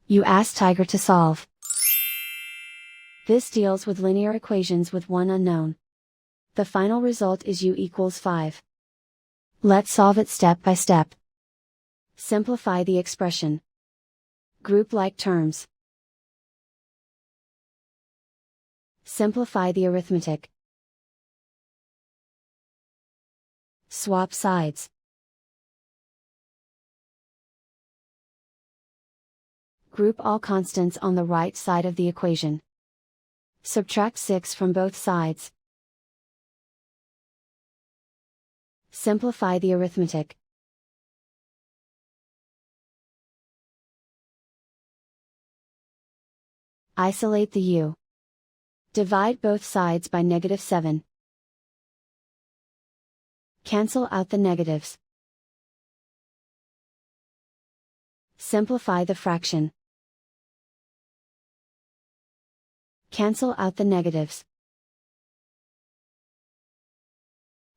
You ask Tiger to solve. This deals with linear equations with one unknown. The final result is u equals 5. Let's solve it step by step. Simplify the expression. Group like terms. Simplify the arithmetic. Swap sides. Group all constants on the right side of the equation. Subtract 6 from both sides. Simplify the arithmetic. Isolate the u. Divide both sides by -7. Cancel out the negatives. Simplify the fraction. Cancel out the negatives.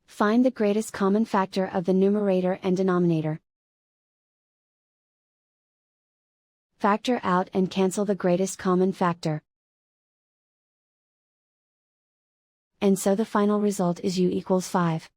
Find the greatest common factor of the numerator and denominator. Factor out and cancel the greatest common factor. And so the final result is u equals 5.